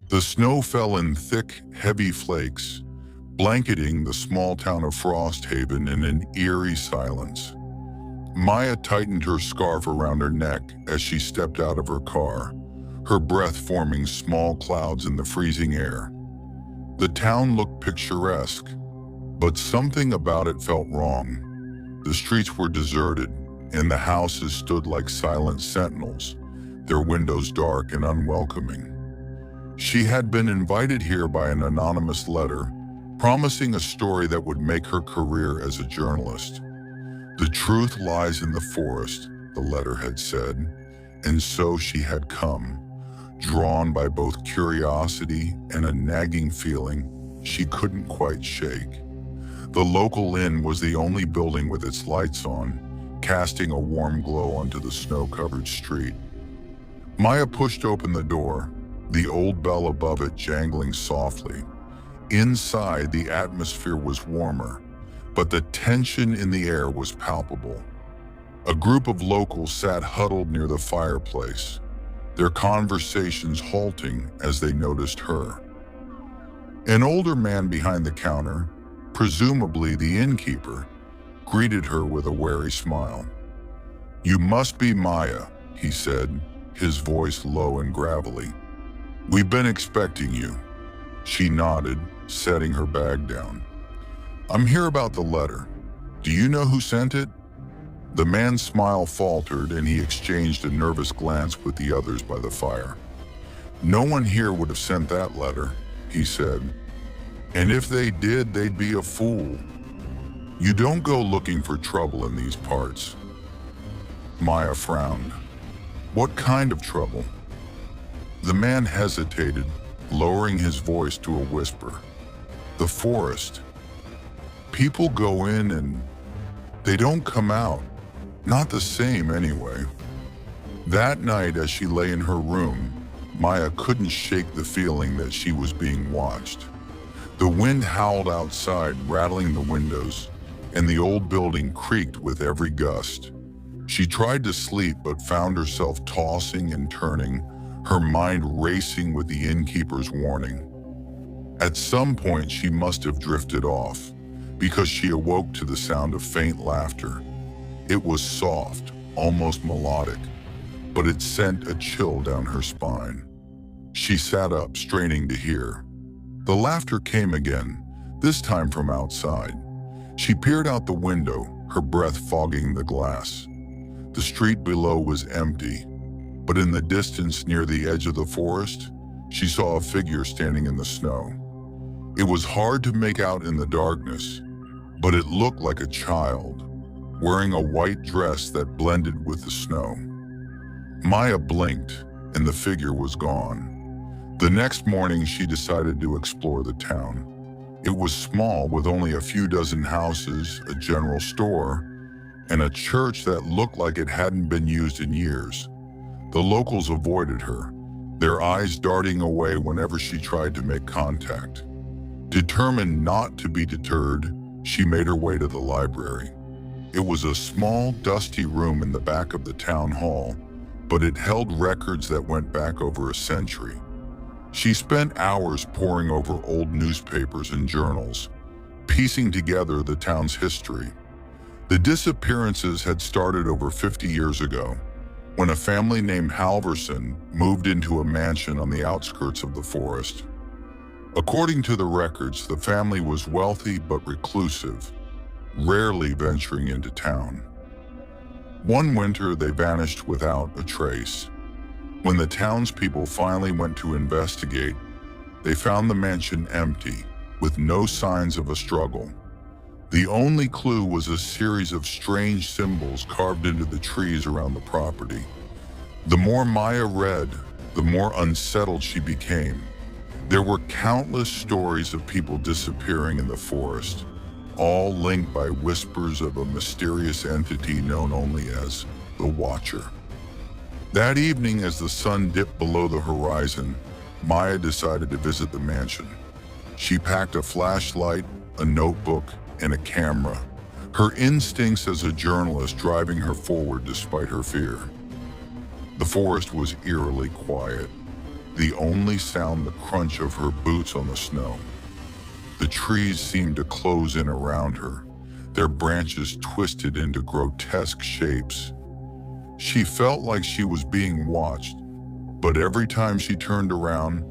The snow fell in thick, heavy flakes, blanketing the small town of Frosthaven in an eerie silence. Maya tightened her scarf around her neck as she stepped out of her car, her breath forming small clouds in the freezing air. The town looked picturesque, but something about it felt wrong. The streets were deserted, and the houses stood like silent sentinels, their windows dark and unwelcoming. She had been invited here by an anonymous letter, promising a story that would make her career as a journalist. The truth lies in the forest, the letter had said, and so she had come, drawn by both curiosity and a nagging feeling she couldn't quite shake. The local inn was the only building with its lights on, casting a warm glow onto the snow-covered street. Maya pushed open the door, the old bell above it jangling softly. Inside, the atmosphere was warmer, but the tension in the air was palpable. A group of locals sat huddled near the fireplace, their conversations halting as they noticed her. An older man behind the counter, presumably the innkeeper, greeted her with a wary smile. "You must be Maya," he said, his voice low and gravelly. "We've been expecting you." She nodded, setting her bag down. "I'm here about the letter. Do you know who sent it?" The man's smile faltered and he exchanged a nervous glance with the others by the fire. "No one here would have sent that letter," he said. "And if they did, they'd be a fool. You don't go looking for trouble in these parts." Maya frowned. "What kind of trouble?" The man hesitated, lowering his voice to a whisper. "The forest. People go in and they don't come out. Not the same anyway." That night, as she lay in her room, Maya couldn't shake the feeling that she was being watched. The wind howled outside, rattling the windows, and the old building creaked with every gust. She tried to sleep but found herself tossing and turning, her mind racing with the innkeeper's warning. At some point she must have drifted off, because she awoke to the sound of faint laughter. It was soft, almost melodic, but it sent a chill down her spine. She sat up, straining to hear. The laughter came again, this time from outside. She peered out the window, her breath fogging the glass. The street below was empty, but in the distance near the edge of the forest, she saw a figure standing in the snow. It was hard to make out in the darkness, but it looked like a child, wearing a white dress that blended with the snow. Maya blinked, and the figure was gone. The next morning, she decided to explore the town. It was small, with only a few dozen houses, a general store, and a church that looked like it hadn't been used in years. The locals avoided her, their eyes darting away whenever she tried to make contact. Determined not to be deterred, she made her way to the library. It was a small, dusty room in the back of the town hall, but it held records that went back over a century. She spent hours poring over old newspapers and journals, piecing together the town's history. The disappearances had started over 50 years ago, when a family named Halverson moved into a mansion on the outskirts of the forest. According to the records, the family was wealthy but reclusive, rarely venturing into town. One winter, they vanished without a trace. When the townspeople finally went to investigate, they found the mansion empty, with no signs of a struggle. The only clue was a series of strange symbols carved into the trees around the property. The more Maya read, the more unsettled she became. There were countless stories of people disappearing in the forest, all linked by whispers of a mysterious entity known only as the Watcher. That evening, as the sun dipped below the horizon, Maya decided to visit the mansion. She packed a flashlight, a notebook, and a camera, her instincts as a journalist driving her forward despite her fear. The forest was eerily quiet. the only sound the crunch of her boots on the snow. The trees seemed to close in around her, their branches twisted into grotesque shapes. She felt like she was being watched, but every time she turned around,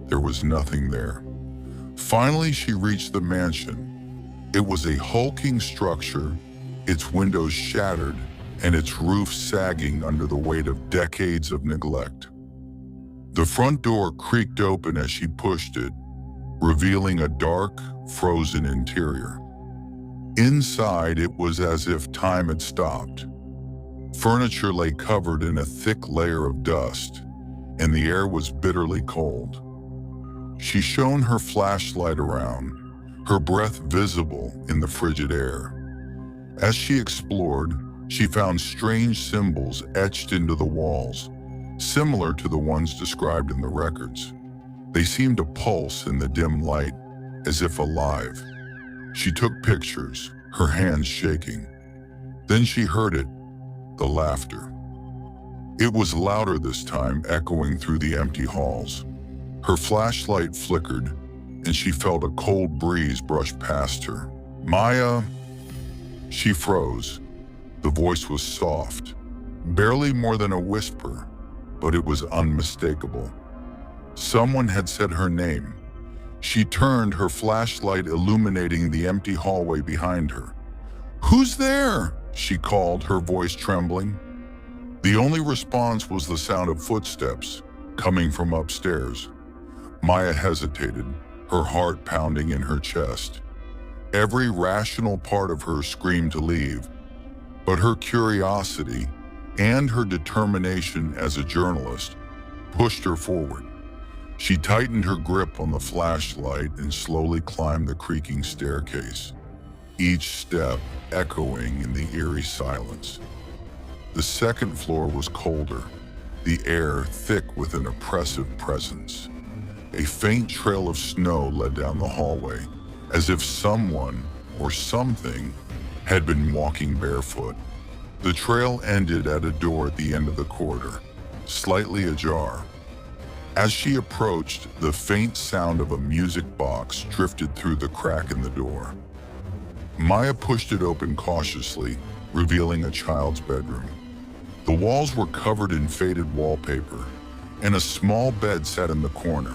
there was nothing there. Finally, she reached the mansion. It was a hulking structure, its windows shattered and its roof sagging under the weight of decades of neglect. The front door creaked open as she pushed it, revealing a dark, frozen interior. Inside, it was as if time had stopped. Furniture lay covered in a thick layer of dust, and the air was bitterly cold. She shone her flashlight around, her breath visible in the frigid air. As she explored, she found strange symbols etched into the walls, similar to the ones described in the records. They seemed to pulse in the dim light, as if alive. She took pictures, her hands shaking. Then she heard it, the laughter. It was louder this time, echoing through the empty halls. Her flashlight flickered, and she felt a cold breeze brush past her. "Maya!" She froze. The voice was soft, barely more than a whisper, but it was unmistakable. Someone had said her name. She turned, her flashlight illuminating the empty hallway behind her. "Who's there?" she called, her voice trembling. The only response was the sound of footsteps coming from upstairs. Maya hesitated, her heart pounding in her chest. Every rational part of her screamed to leave, but her curiosity and her determination as a journalist pushed her forward. She tightened her grip on the flashlight and slowly climbed the creaking staircase, each step echoing in the eerie silence. The second floor was colder, the air thick with an oppressive presence. A faint trail of snow led down the hallway, as if someone or something had been walking barefoot. The trail ended at a door at the end of the corridor, slightly ajar. As she approached, the faint sound of a music box drifted through the crack in the door. Maya pushed it open cautiously, revealing a child's bedroom. The walls were covered in faded wallpaper, and a small bed sat in the corner,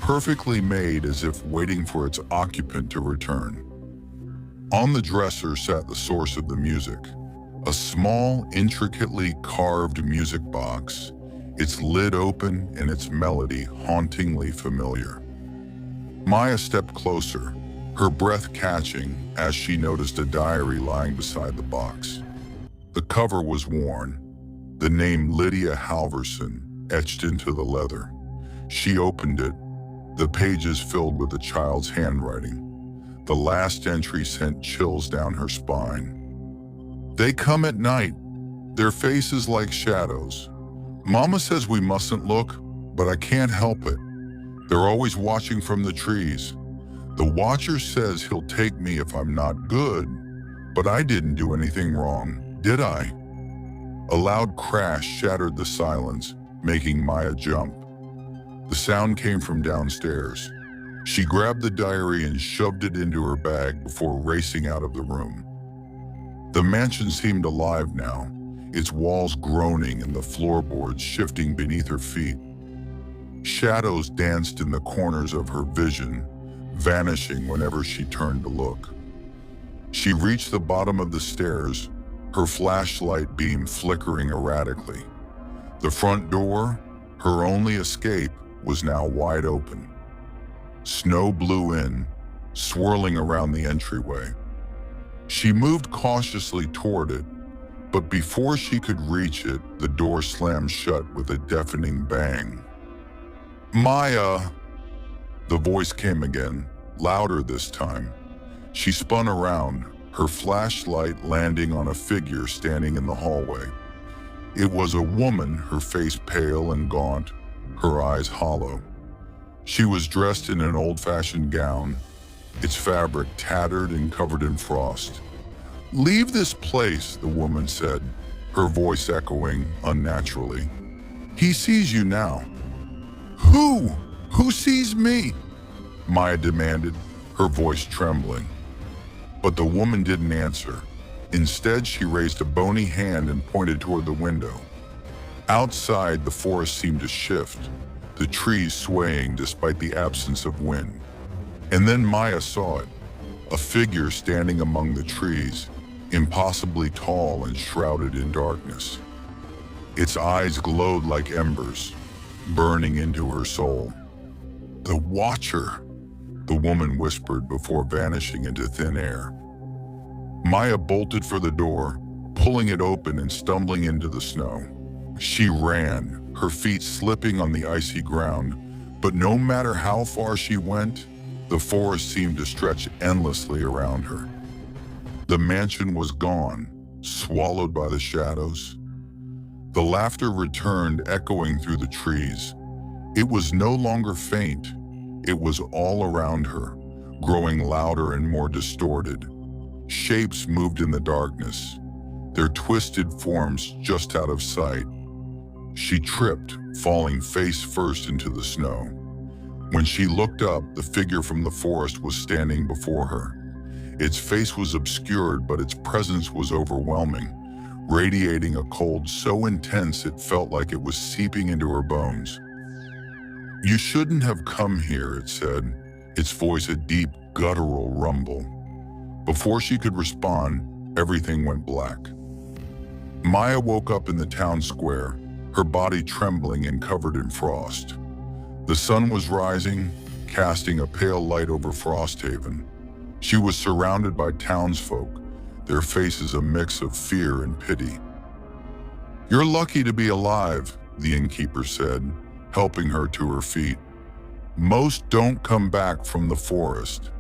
perfectly made as if waiting for its occupant to return. On the dresser sat the source of the music, a small, intricately carved music box, its lid open and its melody hauntingly familiar. Maya stepped closer, her breath catching as she noticed a diary lying beside the box. The cover was worn, the name Lydia Halverson etched into the leather. She opened it, the pages filled with the child's handwriting. The last entry sent chills down her spine. "They come at night, their faces like shadows. Mama says we mustn't look, but I can't help it. They're always watching from the trees. The watcher says he'll take me if I'm not good, but I didn't do anything wrong, did I?" A loud crash shattered the silence, making Maya jump. The sound came from downstairs. She grabbed the diary and shoved it into her bag before racing out of the room. The mansion seemed alive now, its walls groaning and the floorboards shifting beneath her feet. Shadows danced in the corners of her vision, vanishing whenever she turned to look. She reached the bottom of the stairs, her flashlight beam flickering erratically. The front door, her only escape, was now wide open. Snow blew in, swirling around the entryway. She moved cautiously toward it, but before she could reach it, the door slammed shut with a deafening bang. "Maya!" The voice came again, louder this time. She spun around, her flashlight landing on a figure standing in the hallway. It was a woman, her face pale and gaunt, her eyes hollow. She was dressed in an old-fashioned gown, its fabric tattered and covered in frost. "Leave this place," the woman said, her voice echoing unnaturally. "He sees you now." Who? Who sees me? Maya demanded, her voice trembling. But the woman didn't answer. Instead, she raised a bony hand and pointed toward the window. Outside, the forest seemed to shift, the trees swaying despite the absence of wind. And then Maya saw it, a figure standing among the trees, impossibly tall and shrouded in darkness. Its eyes glowed like embers, burning into her soul. "The Watcher," the woman whispered before vanishing into thin air. Maya bolted for the door, pulling it open and stumbling into the snow. She ran, her feet slipping on the icy ground, but no matter how far she went, the forest seemed to stretch endlessly around her. The mansion was gone, swallowed by the shadows. The laughter returned, echoing through the trees. It was no longer faint. It was all around her, growing louder and more distorted. Shapes moved in the darkness, their twisted forms just out of sight. She tripped, falling face first into the snow. When she looked up, the figure from the forest was standing before her. Its face was obscured, but its presence was overwhelming, radiating a cold so intense it felt like it was seeping into her bones. "You shouldn't have come here," it said, its voice a deep, guttural rumble. Before she could respond, everything went black. Maya woke up in the town square, her body trembling and covered in frost. The sun was rising, casting a pale light over Frosthaven. She was surrounded by townsfolk, their faces a mix of fear and pity. "You're lucky to be alive," the innkeeper said, helping her to her feet. "Most don't come back from the forest."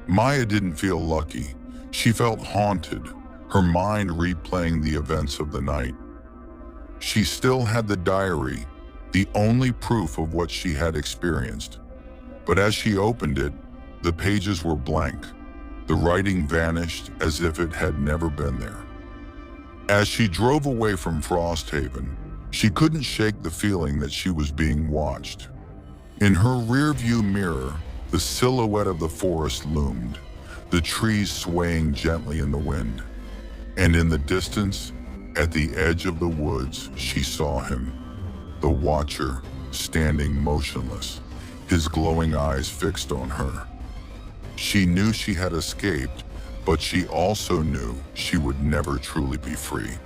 Maya didn't feel lucky. She felt haunted, her mind replaying the events of the night. She still had the diary, the only proof of what she had experienced. But as she opened it, the pages were blank. The writing vanished as if it had never been there. As she drove away from Frosthaven, she couldn't shake the feeling that she was being watched. In her rearview mirror, the silhouette of the forest loomed, the trees swaying gently in the wind. And in the distance, at the edge of the woods, she saw him, the Watcher, standing motionless, his glowing eyes fixed on her. She knew she had escaped, but she also knew she would never truly be free.